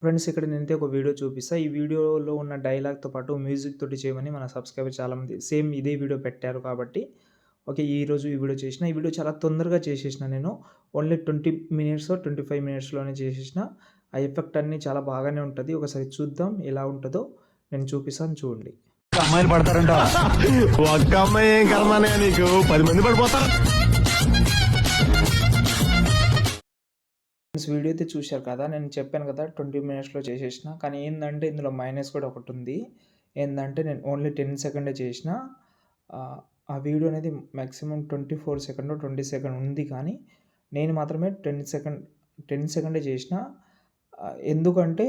Friends ఇక్కడ నేనైతే ఒక వీడియో చూపిస్తా. ఈ వీడియోలో ఉన్న డైలాగ్‌తో పాటు మ్యూజిక్ తోటి చేయమని మన సబ్‌స్క్రైబర్ చాలామంది సేమ్ ఇదే వీడియో పెట్టారు కాబట్టి, ఓకే. ఈరోజు ఈ వీడియో చేసిన. ఈ వీడియో చాలా తొందరగా చేసేసిన నేను. ఓన్లీ 20 మినిట్సో, 25 మినిట్స్‌లోనే చేసేసిన. ఆ ఎఫెక్ట్ అన్నీ చాలా బాగానే ఉంటది. ఒకసారి చూద్దాం ఎలా ఉంటదో నేను చూపిస్తాను చూడండి. అమ్మాయిలు పడతారంట. ఒక్క అమ్మాయి ఏం కర్మానే నీకు 10 మంది పడిపోతారు. ఫ్రెండ్స్ వీడియో అయితే చూశారు కదా! నేను చెప్పాను కదా! 20 మినిట్స్‌లో చేసేసిన. కానీ ఏందంటే ఇందులో మైనస్ కూడా ఒకటుంది. ఏందంటే నేను ఓన్లీ 10 సెకండే చేసిన. ఆ వీడియో అనేది మాక్సిమం 24 సెకండో, 20 సెకండ్ ఉంది కానీ నేను మాత్రమే 10 సెకండే చేసిన. ఎందుకంటే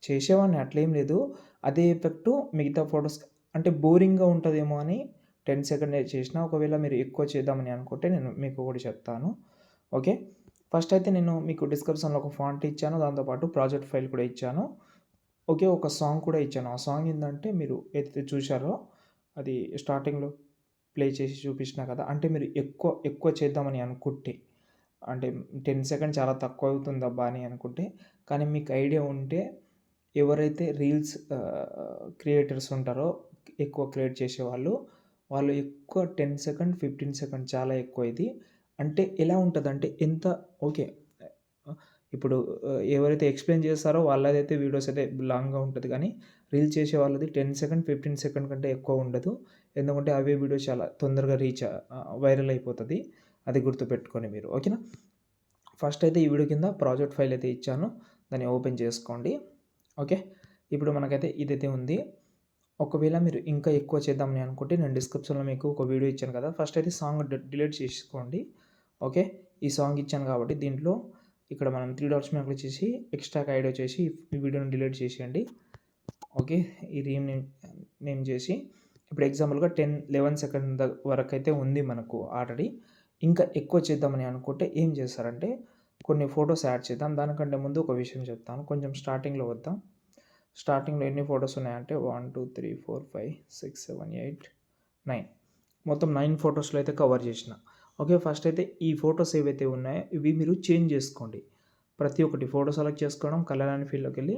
చేసేవాడిని అట్లేం లేదు. అదే ఎఫెక్టు మిగతా ఫోటోస్ అంటే బోరింగ్‌గా ఉంటదేమో అని 10 సెకండే చేసిన. ఒకవేళ మీరు ఎక్కువ చేద్దామని అనుకుంటే నేను మీకు ఒకటి చెప్తాను. ఓకే. ఫస్ట్ అయితే నేను మీకు డిస్క్రిప్షన్‌లో ఒక ఫాంట్ ఇచ్చాను. దాంతో పాటు ప్రాజెక్ట్ ఫైల్ కూడా ఇచ్చాను. ఓకే. ఒక సాంగ్ కూడా ఇచ్చాను. ఆ సాంగ్ ఏందంటే మీరు ఏదైతే చూశారో అది స్టార్టింగ్‌లో ప్లే చేసి చూపించినా కదా! అంటే మీరు ఎక్కువ చేద్దామని అనుకుంటే, అంటే 10 సెకండ్ చాలా తక్కువ అవుతుందబ్బా అని అనుకుంటే, కానీ మీకు ఐడియా ఉంటే ఎవరైతే రీల్స్ క్రియేటర్స్ ఉంటారో ఎక్కువ క్రియేట్ చేసేవాళ్ళు, వాళ్ళు ఎక్కువ 10 సెకండ్, 15 సెకండ్ చాలా ఎక్కువ ఇది. అంటే ఎలా ఉంటదంటే ఎంత ఓకే. ఇప్పుడు ఎవరైతే ఎక్స్‌ప్లెయిన్ చేస్తారో వాళ్ళదైతే వీడియోస్ అయితే లాంగ్‌గా ఉంటది కానీ, రీల్స్ చేసే వాళ్ళది 10 సెకండ్, 15 సెకండ్ కంటే ఎక్కువ ఉండదు. ఎందుకంటే అవే వీడియోస్ చాలా తొందరగా వైరల్ అయిపోతది. అది గుర్తుపెట్టుకోండి మీరు. ఓకేనా? ఫస్ట్ అయితే ఈ వీడియో కింద ప్రాజెక్ట్ ఫైల్ అయితే ఇచ్చాను. దాన్ని ఓపెన్ చేసుకోండి. ఓకే. ఇప్పుడు మనకైతే ఇదైతే ఉంది. ఒకవేళ మీరు ఇంకా ఎక్కువ చేద్దామని అనుకుంటే నేను డిస్క్రిప్షన్‌లో మీకు ఒక వీడియో ఇచ్చాను కదా! ఫస్ట్ అయితే సాంగ్ డిలీట్ చేసుకోండి. ఓకే. ఈ సాంగ్ ఇచ్చాను కాబట్టి దీంట్లో ఇక్కడ మనం 3 డాట్స్ మీద క్లిక్ చేసి ఎక్స్ట్రాకి యాడ్ వచ్చేసి ఈ వీడియోని డిలీట్ చేసేయండి. ఓకే. ఈ నేమ్ చేసి ఇప్పుడు ఎగ్జాంపుల్‌గా 10, 11 సెకండ్ వరకైతే ఉంది మనకు ఆల్రెడీ. ఇంకా ఎక్కువ చేద్దామని అనుకుంటే ఏం చేస్తారంటే కొన్ని ఫోటోస్ యాడ్ చేద్దాం. దానికంటే ముందు ఒక విషయం చెప్తాను. కొంచెం స్టార్టింగ్‌లో వద్దాం. స్టార్టింగ్‌లో ఎన్ని ఫోటోస్ ఉన్నాయంటే 1, 2, 3, 4, 5, 6, 7, 8, 9 మొత్తం 9 ఫోటోస్‌లో అయితే కవర్ చేసిన. ఓకే. ఫస్ట్ అయితే ఈ ఫోటోస్ ఏవైతే ఉన్నాయో ఇవి మీరు చేంజ్ చేసుకోండి. ప్రతి ఒక్కటి ఫోటో సెలెక్ట్ చేసుకోవడం, కలర్ అండ్ ఫీల్డ్‌లోకెళ్ళి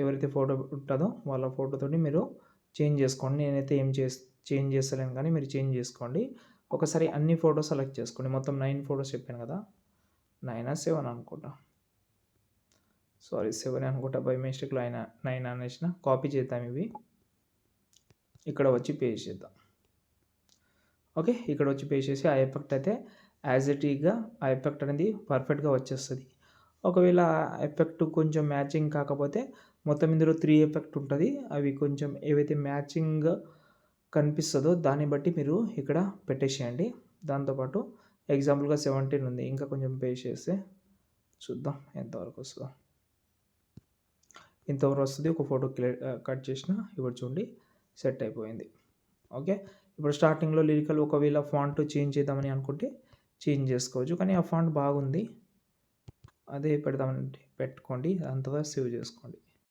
ఎవరైతే ఫోటో ఉంటదో వాళ్ళ ఫోటోతోటి మీరు చేంజ్ చేసుకోండి. నేనైతే చేంజ్ చేస్తలేను కానీ మీరు చేంజ్ చేసుకోండి. ఒకసారి అన్ని ఫోటోస్ సెలెక్ట్ చేసుకోండి. మొత్తం 9 ఫోటోస్ చెప్పాను కదా! 9ఆ 7 అనుకుంటా. సారీ 7 అనుకుంటా బై మిస్టేక్‌లో 9 అనేసిన. కాపీ చేద్దాం ఇవి. ఇక్కడ వచ్చి పేస్ట్ చేద్దాం. ఓకే. ఇక్కడ వచ్చి పేస్ట్ చేసి ఆ ఎఫెక్ట్ అయితే యాజ్ ఇట్ ఈస్‌గా ఆ ఎఫెక్ట్ అనేది పర్ఫెక్ట్‌గా వచ్చేస్తది. ఒకవేళ ఎఫెక్ట్ కొంచెం మ్యాచింగ్ కాకపోతే మొత్తం ఇందులో 3 ఎఫెక్ట్ ఉంటది. అవి కొంచెం ఏవైతే మ్యాచింగ్‌గా కనిపిస్తదో దాన్ని బట్టి మీరు ఇక్కడ పెట్టేసేయండి. దాంతోపాటు ఎగ్జాంపుల్‌గా 17 ఉంది. ఇంకా కొంచెం పేస్ట్ చేస్తే చూద్దాం ఎంతవరకు వస్తదో. ఇంతవరకు వస్తది. ఒక ఫోటో కట్ చేసిన. ఇప్పుడు చూడండి సెట్ అయిపోయింది. ఓకే. ఇప్పుడు స్టార్టింగ్‌లో లిరికల్ ఒకవేళ ఫాంట్ చేంజ్ చేద్దామని అనుకుంటే చేంజ్ చేసుకోవచ్చు. కానీ ఆ ఫాంట్ బాగుంది. అదే పెడదామంటే పెట్టుకోండి. అంతగా సేవ్ చేసుకోండి.